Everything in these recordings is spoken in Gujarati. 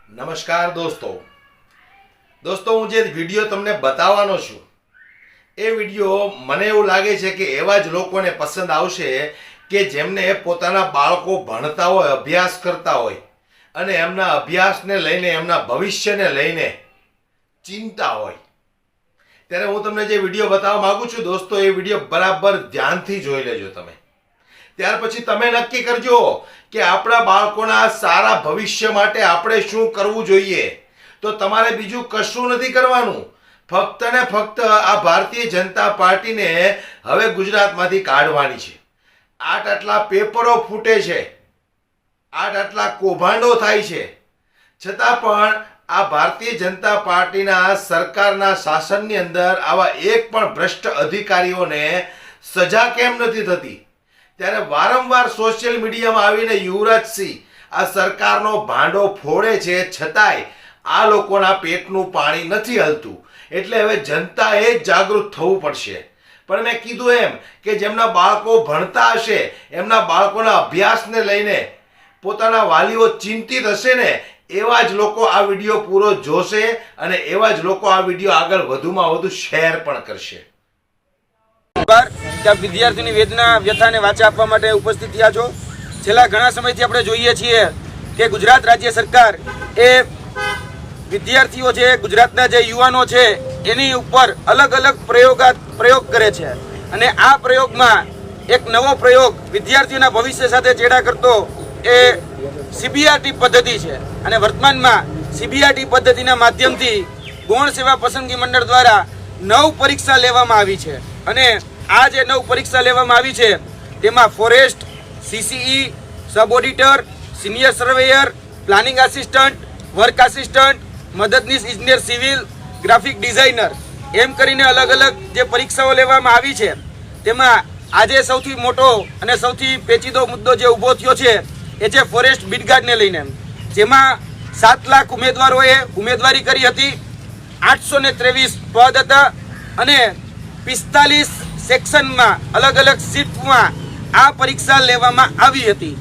નમસ્કાર દોસ્તો હું જે વિડીયો તમને બતાવવાનો છું એ વિડીયો મને એવું લાગે છે કે એવા જ લોકોને પસંદ આવશે કે જેમને પોતાના બાળકો ભણતા હોય, અભ્યાસ કરતા હોય અને એમના અભ્યાસને લઈને, એમના ભવિષ્યને લઈને ચિંતા હોય. ત્યારે હું તમને જે વિડીયો બતાવવા માંગુ છું દોસ્તો, એ વિડીયો બરાબર ધ્યાનથી જોઈ લેજો તમે. ત્યાર પછી તમે નક્કી કરજો કે આપણા બાળકોના સારા ભવિષ્ય માટે આપણે શું કરવું જોઈએ. તો તમારે બીજું કશું નથી કરવાનું, ફક્ત ને ફક્ત આ ભારતીય જનતા પાર્ટીને હવે ગુજરાતમાંથી કાઢવાની છે. આટલા પેપરો ફૂટે છે, આટલા કૌભાંડો થાય છે, છતાં પણ આ ભારતીય જનતા પાર્ટીના સરકારના શાસનની અંદર આવા એક પણ ભ્રષ્ટ અધિકારીઓને સજા કેમ નથી થતી? ત્યારે વારંવાર સોશિયલ મીડિયામાં આવીને યુવરાજસિંહ આ સરકારનો ભાંડો ફોડે છે, છતાંય આ લોકોના પેટનું પાણી નથી હલતું. એટલે હવે જનતાએ જાગૃત થવું પડશે. પણ મેં કીધું એમ કે જેમના બાળકો ભણતા હશે, એમના બાળકોના અભ્યાસને લઈને પોતાના વાલીઓ ચિંતિત હશે ને, એવા જ લોકો આ વિડીયો પૂરો જોશે અને એવા જ લોકો આ વિડીયો આગળ વધુમાં વધુ શેર પણ કરશે. વિદ્યાર્થીની વેદના વ્યથાને વાચા આપવા માટે ઉપસ્થિત થયા છો. છેલ્લા ઘણા સમયથી આપણે જોઈએ છીએ કે ગુજરાત રાજ્ય સરકાર એ વિદ્યાર્થીઓ છે, ગુજરાતના જે યુવાનો છે, એની ઉપર અલગ અલગ પ્રયોગ કરે છે. અને આ પ્રયોગમાં એક નવો પ્રયોગ વિદ્યાર્થીઓના ભવિષ્ય સાથે ચેડા કરતો એ સીબીઆરટી પદ્ધતિ છે. અને વર્તમાનમાં સીબીઆરટી પદ્ધતિના માધ્યમથી ગૌણ સેવા પસંદગી મંડળ દ્વારા 9 પરીક્ષા લેવામાં આવી છે. અને આ જે 9 પરીક્ષા લેવામાં આવી છે તેમાં forest, CCE, sub auditor, senior surveyor, planning assistant, work assistant, મદદનીશ ઇજનેર સિવિલ, ગ્રાફિક ડિઝાઇનર એમ કરીને અલગ અલગ જે પરીક્ષાઓ લેવામાં આવી છે. તેમાં આજે સૌથી મોટો અને સૌથી પેચીદો મુદ્દો જે ઊભો થયો છે એ છે ફોરેસ્ટ બીટગાર્ડને લઈને, જેમાં 7 લાખ ઉમેદવારોએ ઉમેદવારી કરી હતી. 823 પદ હતા અને 45 સેક્શનમાં અલગ અલગ શિફ્ટમાં આ પરીક્ષા લેવામાં આવી હતી.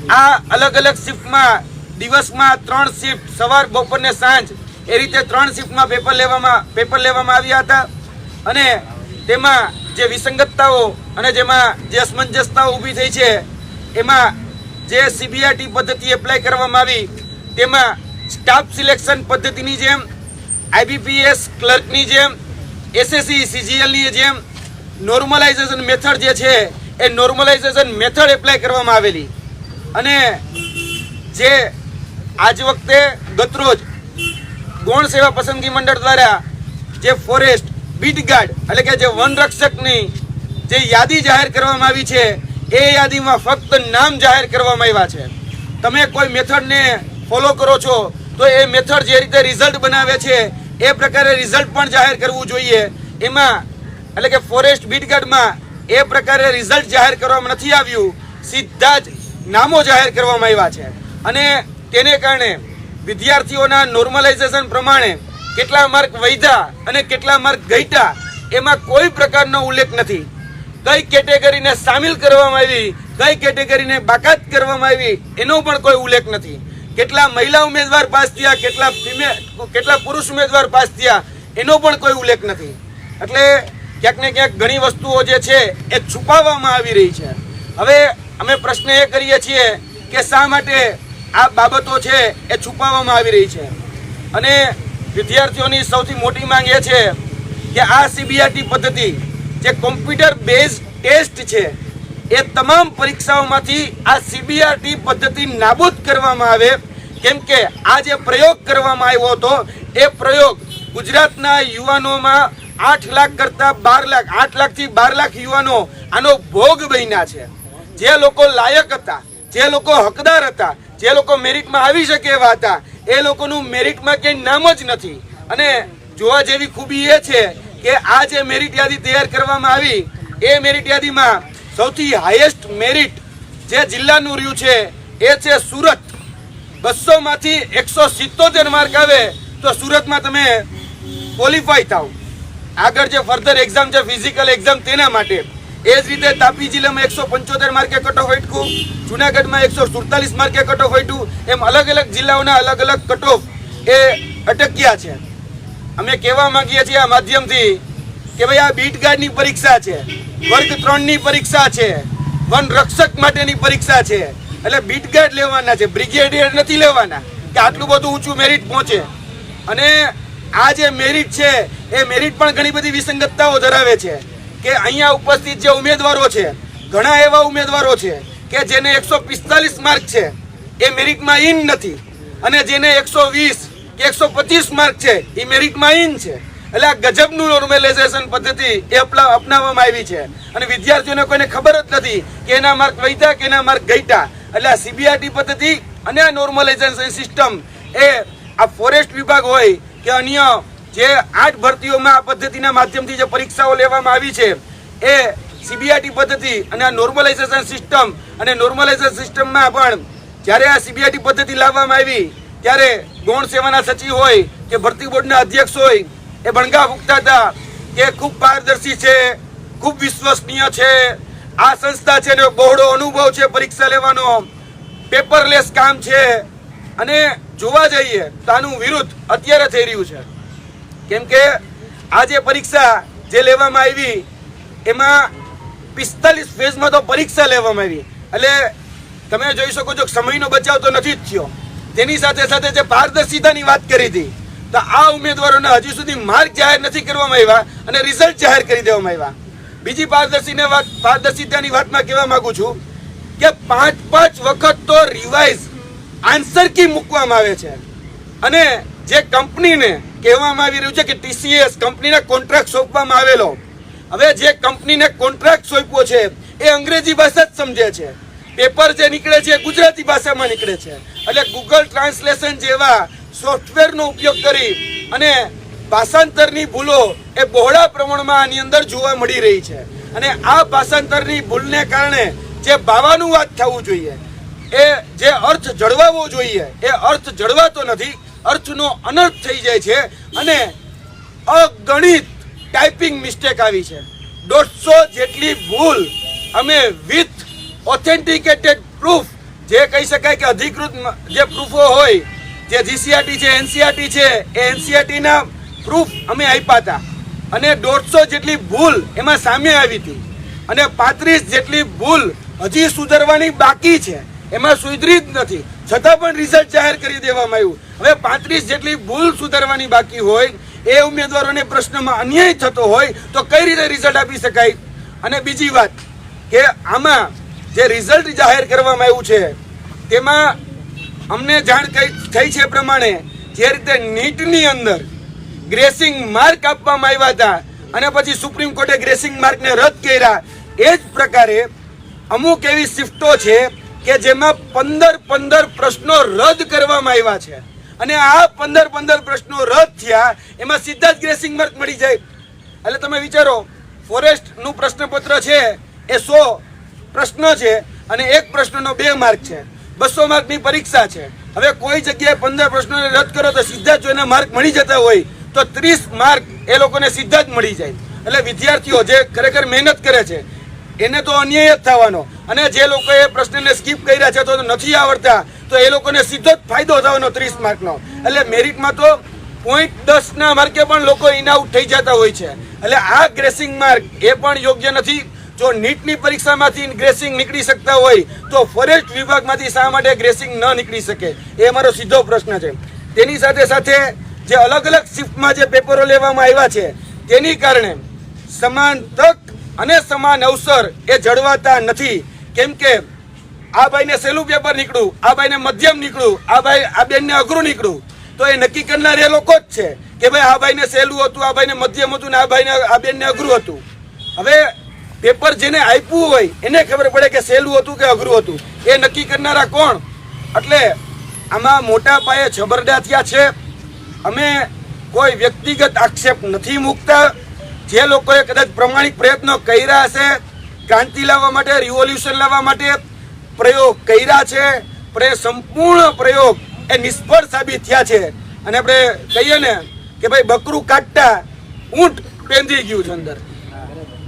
આ અલગ અલગ શિફ્ટમાં દિવસમાં 3 શિફ્ટ, સવાર, બપોર ને સાંજ, એ રીતે 3 શિફ્ટમાં પેપર લેવામાં આવ્યા હતા. અને તેમાં જે વિસંગતતાઓ અને જેમાં જે અસમંજસતાઓ ઊભી થઈ છે, એમાં જે સીબીઆરટી પદ્ધતિ એપ્લાય કરવામાં આવી તેમાં સ્ટાફ સિલેક્શન પદ્ધતિની જેમ, આઈબીપીએસ ક્લર્કની જેમ, એસએસસી સીજીએલની જેમ નોર્મલાઇઝેશન મેથડ જે છે એ નોર્મલાઇઝેશન મેથડ એપ્લાય કરવામાં આવેલી. અને જે આજ વખતે ગતરોજ ગૌણ સેવા પસંદગી મંડળ દ્વારા જે ફોરેસ્ટ બીટગાર્ડ એટલે કે જે વનરક્ષકની જે યાદી જાહેર કરવામાં આવી છે, એ યાદીમાં ફક્ત નામ જાહેર કરવામાં આવ્યા છે. તમે કોઈ મેથડને ફોલો કરો છો તો એ મેથડ જે રીતે રિઝલ્ટ બનાવે છે એ પ્રકારે રિઝલ્ટ પણ જાહેર કરવું જોઈએ. એમાં એટલે કે ફોરેસ્ટ બીટગાર્ડમાં એ પ્રકારે રિઝલ્ટ જાહેર કરવામાં નથી આવ્યું, સીધા જ નામો જાહેર કરવામાં આવ્યા છે. અને તેને કારણે વિદ્યાર્થીઓના નોર્મલાઇઝેશન પ્રમાણે કેટલા માર્ક વધ્યા અને કેટલા માર્ક ઘટ્યા એમાં કોઈ પ્રકારનો ઉલ્લેખ નથી. કઈ કેટેગરીને સામેલ કરવામાં આવી, કઈ કેટેગરીને બાકાત કરવામાં આવી એનો પણ કોઈ ઉલ્લેખ નથી. કેટલા મહિલા ઉમેદવાર પાસ થયા, કેટલા પુરુષ ઉમેદવાર પાસ થયા એનો પણ કોઈ ઉલ્લેખ નથી. એટલે ક્યાંક ને ક્યાંક ઘણી વસ્તુઓ જે છે એ છુપાવવામાં આવી રહી છે. હવે અમે પ્રશ્ન એ કરીએ છીએ કે શા માટે આ બાબતો છે એ છુપાવવામાં આવી રહી છે. અને વિદ્યાર્થીઓની સૌથી મોટી માંગ એ છે કે આ સીબીઆરટી પદ્ધતિ જે કોમ્પ્યુટર બેઝ ટેસ્ટ છે એ તમામ પરીક્ષાઓમાંથી આ સીબીઆરટી પદ્ધતિ નાબૂદ કરવામાં આવે. કેમ કે આ જે પ્રયોગ કરવામાં આવ્યો હતો એ પ્રયોગ ગુજરાતના યુવાનોમાં 8 લાખ કરતા 12 લાખ, 8 લાખથી 12 લાખ યુવાનો આનો ભોગ બન્યા છે. જે લોકો લાયક હતા, જે લોકો હકદાર હતા, જે લોકો મેરિટમાં આવી શકે એવા હતા, એ લોકોનું મેરિટમાં ક્યાંય નામ જ નથી. અને જોવા જેવી ખૂબી એ છે કે આ જે મેરિટ યાદી તૈયાર કરવામાં આવી એ મેરિટ યાદીમાં સૌથી હાઈએસ્ટ મેરિટ જે જિલ્લાનું રહ્યું છે એ છે સુરત. 200માંથી 177 માર્ક આવે તો સુરતમાં તમે ક્વોલિફાય થાવ આગળ જે ફર્ધર એક્ઝામ છે, ફિઝિકલ એક્ઝામ, તેના માટે. એ જ રીતે તાપી જિલ્લામાં 175 માર્કે કટ ઓફ અટક્યું, જુનાગઢમાં 147 માર્કે કટ ઓફ અટક્યું. એમ અલગ અલગ જિલ્લાઓના અલગ અલગ કટ ઓફ એ અટક્યા છે. અમે કહેવા માંગીએ છીએ આ માધ્યમથી કે ભાઈ આ બીટ ગાર્ડની પરીક્ષા છે, વર્ગ 3ની પરીક્ષા છે, વન રક્ષક માટેની પરીક્ષા છે. એટલે બીટ ગાર્ડ લેવાના છે, બ્રિગેડિયર નથી લેવાના કે આટલું બધું ઊંચું મેરિટ પહોંચે. અને આ જે મેરિટ છે એ મેરિટ પણ ઘણી બધી વિસંગતતાઓ ધરાવે છે કે અહીંયા ઉપસ્થિત જે ઉમેદવારો છે, ઘણા એવા ઉમેદવારો છે કે જેને 145 માર્ક છે એ મેરિટમાં ઇન નથી, અને જેને 120 કે 125 માર્ક છે એ મેરિટમાં ઇન છે. એટલે આ ગજબનું નોર્મલાઇઝેશન પદ્ધતિ એ અપનાવવામાં આવી છે અને વિદ્યાર્થીઓને કોઈને ખબર જ નથી કે એના માર્ક વધ્યા કે એના માર્ક ઘટ્યા. એટલે આ સીબીઆરટી પદ્ધતિ અને આ નોર્મલાઇઝેશન સિસ્ટમ એ આ ફોરેસ્ટ વિભાગ હોય કે અન્ય જે 8 ભરતીઓમાં આ પદ્ધતિના માધ્યમથી જે પરીક્ષાઓ લેવામાં આવી છે એ સીબીઆરટી પદ્ધતિ અને આ નોર્મલાઇઝેશન સિસ્ટમ, અને નોર્મલાઇઝેશન સિસ્ટમમાં પણ જ્યારે આ સીબીઆરટી પદ્ધતિ લાવવામાં આવી ત્યારે ગૌણ સેવાના સચિવ હોય કે ભરતી બોર્ડના અધ્યક્ષ હોય એ બણગા ફૂંકતા હતા કે ખૂબ પારદર્શી છે, ખૂબ વિશ્વસનીય છે, આ સંસ્થા છે ને બહોળો અનુભવ છે પરીક્ષા લેવાનો, પેપરલેસ કામ છે. અને જોવા જઈએ તો આનું વિરુદ્ધ અત્યારે થઈ રહ્યું છે. કેમ કે આ જે પરીક્ષા જે લેવામાં આવી એમાં 45 ફેઝમાં તો પરીક્ષા લેવામાં આવી. એટલે તમે જોઈ શકો છો સમયનો બચાવ તો નથી જ થયો. તેની સાથે સાથે જે પારદર્શિતાની વાત કરી હતી તો આ ઉમેદવારોને હજી સુધી માર્ક જાહેર નથી કરવામાં આવ્યા અને રિઝલ્ટ જાહેર કરી દેવામાં આવ્યા. બીજી પારદર્શિતાની વાતમાં કહેવા માંગુ છું કે 5 વખત તો રિવાઇઝ આન્સર કી મૂકવામાં આવે છે. અને જે કંપનીને કહેવામાં આવી રહ્યું છે કે ટીસીએસ કંપનીને કોન્ટ્રાક્ટ સોંપવામાં આવેલો, હવે જે કંપનીને કોન્ટ્રાક્ટ સોંપ્યો છે એ અંગ્રેજી ભાષા જ સમજે છે, પેપર જે નીકળે છે ગુજરાતી ભાષામાં નીકળે છે. એટલે ગૂગલ ટ્રાન્સલેશન જેવા સોફ્ટવેરનો ઉપયોગ કરી અને ભાષાંતરની ભૂલો એ બહોળા પ્રમાણમાં આની અંદર જોવા મળી રહી છે. અને આ ભાષાંતરની ભૂલને કારણે જે ભાવાનુવાદ થવું જોઈએ, એ જે અર્થ જળવાવો જોઈએ એ અર્થ જળવાતો નથી, અર્થનો અનર્થ થઈ જાય છે. અને અગણિત ટાઈપિંગ મિસ્ટેક આવી છે, 150 જેટલી ભૂલ અમે વિથ ઓથેન્ટિકેટેડ પ્રૂફ, જે કહી શકાય કે અધિકૃત જે પ્રૂફો હોય, જે જીસીઆરટી છે, એનસીઆરટી છે, એ એનસીઆરટીના પ્રૂફ અમે આપ્યા હતા. અને 150 જેટલી ભૂલ એમાં સામે આવી હતી, અને 35 જેટલી ભૂલ હજી સુધારવાની બાકી છે, એમાં સુધરી જ નથી, છતાં પણ રિઝલ્ટ જાહેર કરી દેવામાં આવ્યું. હવે 35 જેટલી ભૂલ સુધારવાની બાકી હોય, એ ઉમેદવારોને પ્રશ્નમાં અન્યાય થતો હોય તો કઈ રીતે રિઝલ્ટ આપી શકાય? અને બીજી વાત કે આમાં જે રિઝલ્ટ જાહેર કરવામાં આવ્યું છે તેમાં અમને જાણ થઈ છે પ્રમાણે જે રીતે નીટની અંદર ગ્રેસિંગ માર્ક આપવામાં આવ્યા હતા અને પછી સુપ્રીમ કોર્ટે ગ્રેસિંગ માર્કને રદ કર્યા, એ જ પ્રકારે અમુક એવી શિફ્ટો છે કે જેમાં 15 પ્રશ્નો રદ કરવામાં આવ્યા છે. અને આ 15 પ્રશ્નો રદ થયા એમાં સીધા જ ગ્રેસિંગ માર્ક મળી જાય. એટલે તમે વિચારો, ફોરેસ્ટનું પ્રશ્નપત્ર છે એ 100 પ્રશ્નો છે અને એક પ્રશ્નનો 2 માર્ક છે, 200 માર્કની પરીક્ષા છે. હવે કોઈ જગ્યાએ 15 પ્રશ્નોને રદ કરો તો સીધા જ એના માર્ક મળી જતા હોય તો 30 માર્ક એ લોકોને સીધા જ મળી જાય. એટલે વિદ્યાર્થીઓ જે ખરેખર મહેનત કરે છે એને તો અન્યાય જ થવાનો, અને જે લોકોએ પ્રશ્નને સ્કીપ કર્યા છે તો નથી આવડતા તો એ લોકોને સીધો જ ફાયદો થવાનો 30 માર્કનો. એટલે મેરિટમાં તો 0.10 માર્કે પણ લોકો ઇન આઉટ થઈ જતા હોય છે. એટલે આ ગ્રેસિંગ માર્ક એ પણ યોગ્ય નથી. જો નીટની પરીક્ષામાંથી ગ્રેસિંગ નીકળી શકતા હોય તો ફોરેસ્ટ વિભાગમાંથી શા માટે ગ્રેસિંગ ન નીકળી શકે, એ અમારો સીધો પ્રશ્ન છે. તેની સાથે સાથે જે અલગ અલગ શિફ્ટમાં જે પેપરો લેવામાં આવ્યા છે તેની કારણે સમાન તક અને સમાન અવસર એ જળવાતા નથી. કેમ કે આ ભાઈને સહેલું પેપર નીકળ્યું, આ ભાઈને મધ્યમ નીકળ્યું, આ બેનને અઘરું નીકળ્યું, તો એ નક્કી કરનાર એ લોકો જ છે કે ભાઈ આ ભાઈને સહેલું હતું, આ ભાઈને મધ્યમ હતું ને આ બેનને અઘરું હતું. હવે પેપર જેને આપ્યું હોય એને ખબર પડે કે સહેલું હતું કે અઘરું હતું, એ નક્કી કરનારા કોણ? એટલે આમાં મોટા પાયે છબરડા થયા છે. અમે કોઈ વ્યક્તિગત આક્ષેપ નથી મૂકતા. જે લોકોએ કદાચ પ્રમાણિક પ્રયત્નો કર્યા હશે, ક્રાંતિ લાવવા માટે, રિવોલ્યુશન લાવવા માટે પ્રયોગ કર્યા છે, સંપૂર્ણ પ્રયોગ એ નિષ્ફળ સાબિત થયા છે. અને આપણે કહીએ ને કે ભાઈ બકરું કાઢતા ઊંટ પેંધી ગયું છે અંદર.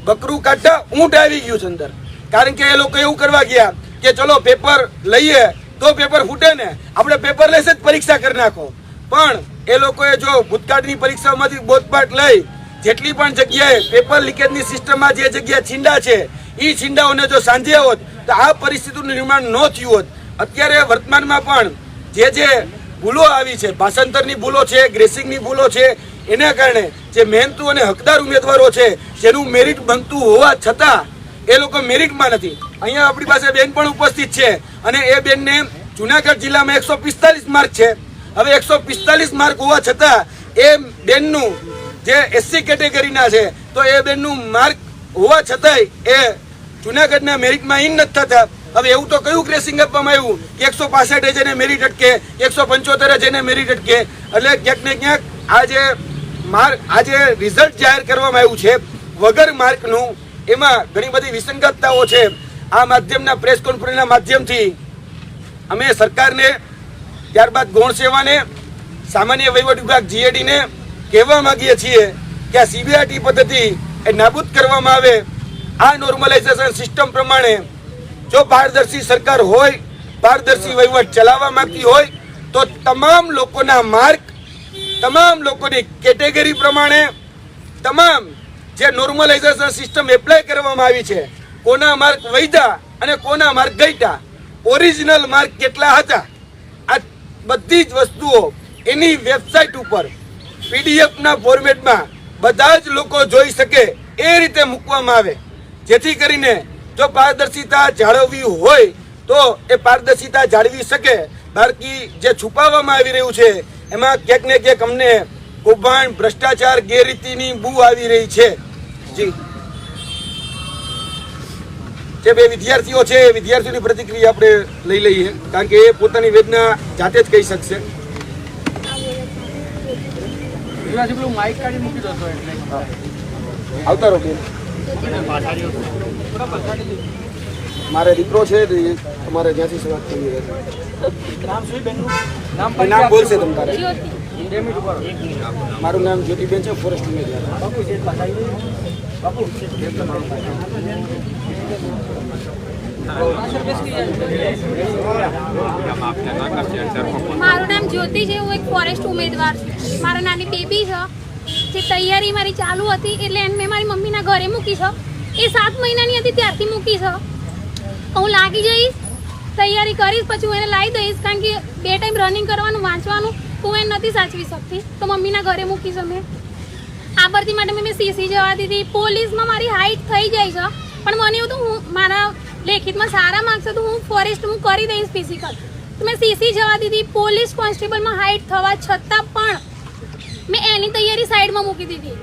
બકરું કાઢતા ઊંટ આવી ગયું છે અંદર. કારણ કે એ લોકો એવું કરવા ગયા કે ચલો પેપર લઈએ તો પેપર ફૂટે ને, આપણે પેપર લેસ જ પરીક્ષા કરી નાખો. પણ એ લોકોએ જો ભૂતકાળની પરીક્ષાઓમાંથી બોધપાઠ લઈ જેટલી પણ જગ્યાએ પેપર લીકેજની સિસ્ટમમાં જે જગ્યા છીંડા છે એ છીંડાઓને જો સાંજે હોત તો આ પરિસ્થિતિનું નિર્માણ ન થયું હોત. અત્યારે વર્તમાનમાં પણ જે ભૂલો આવી છે, ભાષાંતરની ભૂલો છે, ગ્રેસિંગની ભૂલો છે, એના કારણે જે મહેનતુ અને હકદાર ઉમેદવારો છે જેનું મેરિટ બનતું હોવા છતાં એ લોકો મેરિટમાં નથી. અહીંયા આપણી પાસે બેન પણ ઉપસ્થિત છે અને એ બેનને જુનાગઢ જિલ્લામાં 145 માર્ક છે. હવે 145 માર્ક હોવા છતાં એ બેનનું જે એસસી કેટેગરીના છે તો એ બેનનું માર્ક હોવા છતાંય એ જુનાગઢના મેરિટમાં ઇન નથી થતા. હવે એવું તો કયું ગ્રેસિંગ આપવામાં આવ્યું કે 165 જેને મેરિટ અટકે, 175 જેને મેરિટ અટકે. એટલે ક્યાંક ને ક્યાંક આ જે રિઝલ્ટ જાહેર કરવામાં આવ્યું છે વગર માર્કનું, એમાં ઘણી બધી વિસંગતતાઓ છે. આ માધ્યમના પ્રેસ કોન્ફરન્સના માધ્યમથી અમે સરકારને, ત્યારબાદ ગૌણ સેવાને, સામાન્ય વહીવટ વિભાગ જીએડીને કહેવા માંગીએ છીએ કે આ સીબીઆરટી પદ્ધતિ એ નાબૂદ કરવામાં આવે. આ નોર્મલાઇઝેશન સિસ્ટમ પ્રમાણે જો પારદર્શી સરકાર હોય, પારદર્શી વહીવટ ચલાવવા માંગતી હોય તો તમામ લોકોના માર્ક, તમામ લોકોની કેટેગરી પ્રમાણે તમામ જે નોર્મલાઇઝેશન સિસ્ટમ એપ્લાય કરવામાં આવી છે, કોના માર્ક વધ્યા અને કોના માર્ક ઘટ્યા, ઓરિજિનલ માર્ક કેટલા હતા, આ બધી જ વસ્તુઓ એની વેબસાઇટ ઉપર પીડીએફના ફોર્મેટમાં બધા જ લોકો જોઈ શકે એ રીતે મૂકવામાં આવે, જેથી કરીને જો પારદર્શિતા જાળવવી હોય તો એ પારદર્શિતા જાળવી શકે. બાકી જે છુપાવવામાં આવી રહ્યું છે એમાં ક્યાંક ને ક્યાંક અમને કૌભાંડ, ભ્રષ્ટાચાર, ગેરરીતિની બૂ આવી રહી છે. જી, જે બે વિદ્યાર્થીઓ છે એ વિદ્યાર્થીઓની પ્રતિક્રિયા આપણે લઈ લઈએ, કારણ કે એ પોતાની વેદના જાતે જ કહી શકશે. આવતા રહો બેન. મારે દીકરો છે, તમારે જ્યાંથી શરૂઆત કરવી છે. નામ બોલશે તમે તારે? મારું નામ જ્યોતિબેન છે, ફોરેસ્ટ ઉમેદવાર. મારું નામ જ્યોતિ છે, હું એક ફોરેસ્ટ ઉમેદવાર છું. મારા નાની બેબી છે, જે તૈયારી મારી ચાલુ હતી એટલે મેં મારી મમ્મીના ઘરે મૂકી છે. એ 7 મહિનાની હતી ત્યારથી મૂકી છે. હું લાગી જઈશ, તૈયારી કરીશ, પછી હું એને લાવી દઈશ, કારણ કે 2 ટાઈમ રનિંગ કરવાનું, વાંચવાનું હું એને નથી સાચવી શકતી, તો મમ્મીના ઘરે મૂકી છે. મેં આ ભરતી માટે મેં સીસી જવા દીધી. પોલીસમાં મારી હાઈટ થઈ જાય છે, પણ મને એવું તો હું મારા લેખિતમાં સારા માર્ક્સ છે તો હું ફોરેસ્ટ હું કરી દઈશ ફિઝિકલ, તો મેં સીસી જવા દીધી. પોલીસ કોન્સ્ટેબલમાં હાઈટ થવા છતાં પણ મેં એની તૈયારી સાઈડમાં મૂકી દીધી.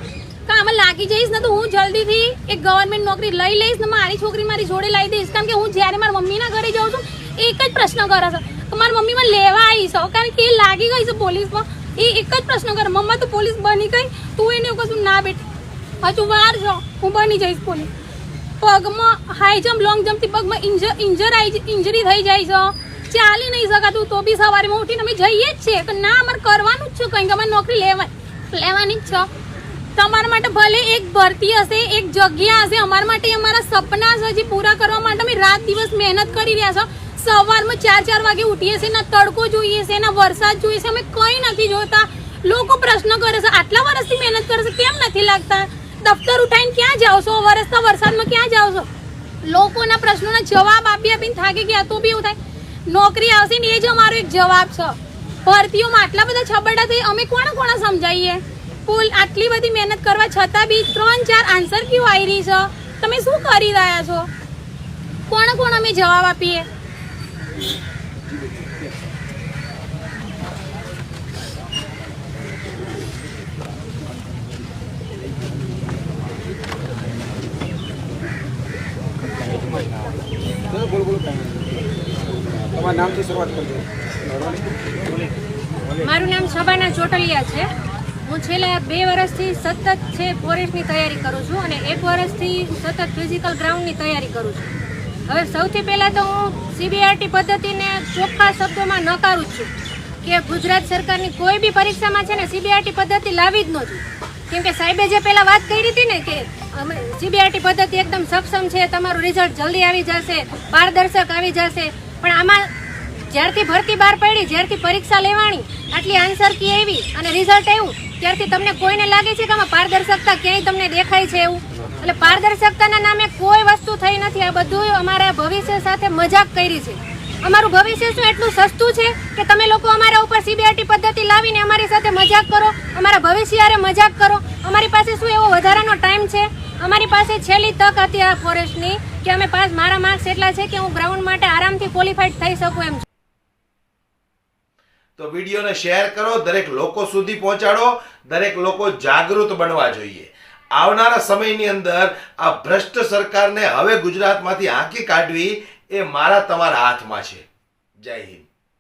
આમાં લાગી જઈશ ને તો હું જલ્દીથી એક ગવર્મેન્ટ નોકરી લઈ લઈશ ને મારી છોકરી મારી જોડે લાવી દઈશ. કારણ કે હું જ્યારે મારા મમ્મીના ઘરે જાઉં છું એક જ પ્રશ્ન કરે છે કે મારી મમ્મી મને લેવા આવી છે, કારણ કે એ લાગી ગઈ છે પોલીસમાં. એ એક જ પ્રશ્ન કરે, મમ્મા તો પોલીસ બની ગઈ, તું એને એવું કશું ના બેટી, હજુ વાર છો, હું બની જઈશ પોલીસ. પગમાં હાઈ જમ્પ, લોંગ જમ્પથી પગમાં ઇન્જરી થઈ જાય છે, ચાલી નહીં શકાતું, તો બી સવારમાં ઉઠીને અમે જઈએ જ છીએ કે ના અમારે કરવાનું જ છે, કંઈ કે અમારે નોકરી લેવાની જ છે. તમારા માટે ભલે એક ભરતી હશે, એક જગ્યા હશે, અમારા માટે અમારા સપના છે જે પૂરા કરવા માટે અમે રાત દિવસ મહેનત કરી રહ્યા છો. સવારમાં 4 વાગે ઉઠીએ છીએ, ના તડકો જોઈએ છે, ના વરસાદ જોઈએ છે, અમે કંઈ નથી જોતા. લોકો પ્રશ્ન કરે છે, આટલા વર્ષથી મહેનત કરે છે, કેમ નથી લાગતા? દફતર ઉઠાઈને ક્યાં જાઓ છો? વરસતા વરસાદમાં ક્યાં જાઓ છો? લોકોના પ્રશ્નોના જવાબ આપીને થાકી ગયા, તો બી એવું થાય નોકરી આવશે ને એ જ અમારો એક જવાબ છે. ભરતીઓમાં આટલા બધા છબરડા થઈ, અમે કોને સમજાવીએ? આટલી બધી મહેનત કરવા છતાં બી 3-4 આન્સર ક્યુ આવી રહી છે? તમે શું કરી રહ્યા છો? કોણ અમે જવાબ આપીએ? તમારા નામથી શરૂઆત કરજો. મારું નામ શબાના ચોટલિયા છે. હું છેલ્લા 2 વર્ષથી સતત છે ફોરેસ્ટની તૈયારી કરું છું અને 1 વર્ષથી સતત ફિઝિકલ ગ્રાઉન્ડની તૈયારી કરું છું. હવે સૌથી પહેલાં તો હું સીબીઆરટી પદ્ધતિને ચોખ્ખા શબ્દોમાં નકારું જ છું કે ગુજરાત સરકારની કોઈ બી પરીક્ષામાં છે ને સીબીઆરટી પદ્ધતિ લાવી જ નથી. કેમ કે સાહેબે જે પહેલા વાત કરી હતી ને કે સીબીઆરટી પદ્ધતિ એકદમ સક્ષમ છે, તમારું રિઝલ્ટ જલ્દી આવી જશે, પારદર્શક આવી જશે, પણ આમાં જ્યારથી ભરતી બહાર પડી, જ્યારથી પરીક્ષા લેવાની, આટલી આન્સર કી આવી અને રિઝલ્ટ આવ્યું, ત્યારથી તમને કોઈને લાગે છે કે આમાં પારદર્શકતા ક્યાંય તમને દેખાય છે એવું? એટલે પારદર્શકતાના નામે કોઈ વસ્તુ થઈ નથી. આ બધું અમારા ભવિષ્ય સાથે મજાક કરી છે. અમારું ભવિષ્ય શું એટલું સસ્તું છે કે તમે લોકો અમારા ઉપર સીબીઆરટી પદ્ધતિ લાવીને અમારી સાથે મજાક કરો, અમારા ભવિષ્ય હારે મજાક કરો? અમારી પાસે શું એવો વધારાનો ટાઈમ છે? અમારી પાસે છેલ્લી તક હતી આ ફોરેસ્ટની કે અમે મારા માર્ક્સ એટલા છે કે હું ગ્રાઉન્ડ માટે આરામથી ક્વોલિફાઈડ થઈ શકું એમ. તો વિડીયોને શેર કરો, દરેક લોકો સુધી પહોંચાડો, દરેક લોકો જાગૃત બનવા જોઈએ. આવનારા સમયની અંદર આ ભ્રષ્ટ સરકારને હવે ગુજરાતમાંથી હાંકી કાઢવી એ મારા તમારા હાથમાં છે. જય હિન્દ.